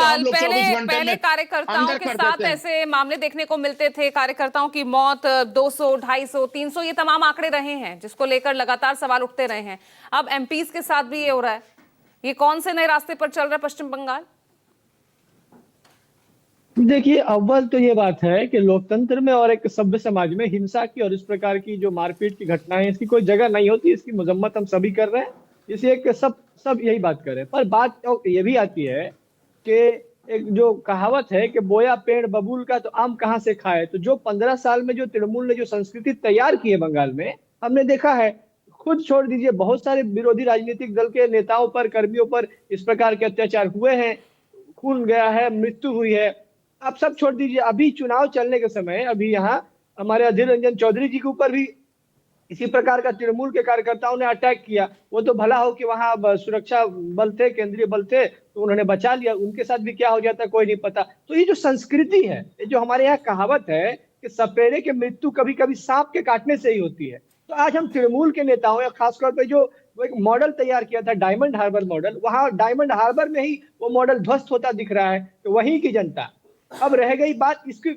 बंगाल, लोग पहले 24 घंटे पहले में कार्यकर्ताओं अंदर के कर साथ देते हैं। ऐसे मामले देखने को मिलते थे, कार्यकर्ताओं की मौत 200, 250, 300 ये तमाम आंकड़े रहे हैं जिसको लेकर लगातार सवाल उठते रहे हैं। अब एमपीज के साथ भी ये हो रहा है। ये कौन से नए रास्ते पर चल रहा है पश्चिम बंगाल? देखिए, अव्वल तो ये बात है कि लोकतंत्र में और एक सभ्य समाज में हिंसा की और इस प्रकार की जो मारपीट की घटनाएं हैं, इसकी कोई जगह नहीं होती। इसकी मजम्मत हम सभी कर रहे हैं। इसे एक सब सब यही बात कर रहे हैं। पर बात तो ये भी आती है कि एक जो कहावत है कि बोया पेड़ बबूल का तो आम कहाँ से खाए। तो जो 15 साल में जो तृणमूल ने जो संस्कृति तैयार की है बंगाल में, हमने देखा है। खुद छोड़ दीजिए, बहुत सारे विरोधी राजनीतिक दल के नेताओं पर, कर्मियों पर इस प्रकार के अत्याचार हुए हैं। खून गया है, मृत्यु हुई है। आप सब छोड़ दीजिए, अभी चुनाव चलने के समय अभी यहाँ हमारे अधीर रंजन चौधरी जी के ऊपर भी इसी प्रकार का तृणमूल के कार्यकर्ताओं ने अटैक किया। वो तो भला हो कि वहां सुरक्षा बल थे, केंद्रीय बल थे, तो उन्होंने बचा लिया। उनके साथ भी क्या हो जाता है कोई नहीं पता। तो ये जो संस्कृति है, ये जो हमारे यहाँ कहावत है कि सपेरे की मृत्यु कभी कभी सांप के काटने से ही होती है। तो आज हम तृणमूल के नेताओं या खासतौर पर जो वो एक मॉडल तैयार किया था, डायमंड हार्बर मॉडल, वहां डायमंड हार्बर में ही वो मॉडल ध्वस्त होता दिख रहा है। तो वहीं की जनता। अब रह गई बात इसकी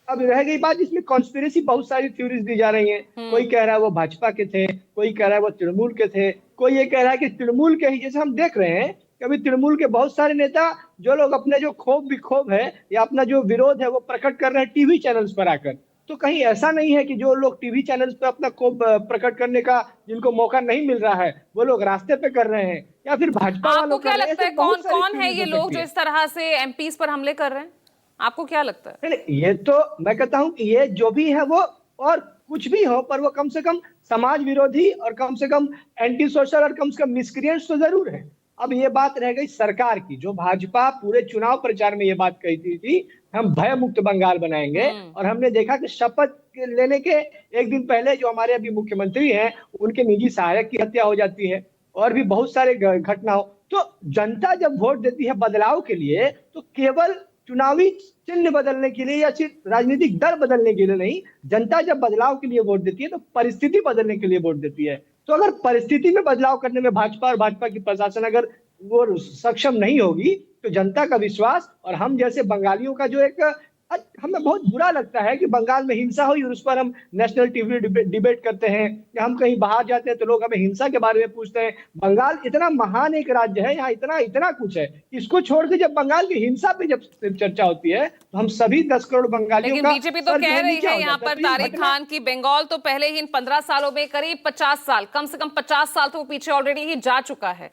अब रह गई बात इसमें कॉन्स्पिरेसी बहुत सारी थ्योरीज दी जा रही हैं। कोई कह रहा है वो भाजपा के थे, कोई कह रहा है वो तृणमूल के थे, कोई ये कह रहा है कि तृणमूल के ही। जैसे हम देख रहे हैं कि अभी तृणमूल के बहुत सारे नेता जो लोग अपने जो क्षोभ विक्षोभ है या अपना जो विरोध है वो प्रकट कर रहे हैं टीवी चैनल्स पर आकर। तो कहीं ऐसा नहीं है कि जो लोग टीवी चैनल्स पर अपना क्षोभ प्रकट करने का जिनको मौका नहीं मिल रहा है वो लोग रास्ते पे कर रहे हैं या फिर भाजपा आपको वालों क्या कर रहे हैं। लगता ऐसे है कौन बहुत सारी कौन है थ्योरीज ये हो लोग सकती जो है। इस तरह से एमपीज पर हमले कर रहे हैं? आपको क्या लगता है? नहीं, ये तो मैं कहता हूं कि ये जो भी है वो, और कुछ भी हो, पर वो कम से कम समाज विरोधी और कम से कम एंटी सोशल और कम से कम मिसक्रिएंट्स तो जरूर है। अब ये बात रह गई सरकार की। जो भाजपा पूरे चुनाव प्रचार में ये बात कही थी हम भय मुक्त बंगाल बनाएंगे, और हमने देखा कि शपथ लेने के एक दिन पहले जो हमारे अभी मुख्यमंत्री हैं उनके निजी सहायक की हत्या हो जाती है, और भी बहुत सारे घटना हो। तो जनता जब वोट देती है बदलाव के लिए, तो केवल चुनावी चिन्ह बदलने के लिए या सिर्फ राजनीतिक दल बदलने के लिए नहीं, जनता जब बदलाव के लिए वोट देती है तो परिस्थिति बदलने के लिए वोट देती है। तो अगर परिस्थिति में बदलाव करने में भाजपा और भाजपा की प्रशासन अगर वो सक्षम नहीं होगी, तो जनता का विश्वास और हम जैसे बंगालियों का जो एक हमें बहुत बुरा लगता है कि बंगाल में हिंसा हुई और उस पर हम नेशनल टीवी डिबेट करते हैं, या हम कहीं बाहर जाते हैं तो लोग हमें हिंसा के बारे में पूछते हैं। बंगाल इतना महान एक राज्य है, यहाँ इतना इतना कुछ है। इसको छोड़ के जब बंगाल की हिंसा पे जब चर्चा होती है तो हम सभी 10 करोड़ बंगालियों लेकिन का बीजेपी तो सर जो कह है रही नीचा है हो यहाँ जाता है। पर तो ये तारिक घटना खान की बंगाल तो पहले ही इन 15 सालों में करीब 50 साल, कम से कम 50 साल तो वो पीछे ऑलरेडी ही जा चुका है।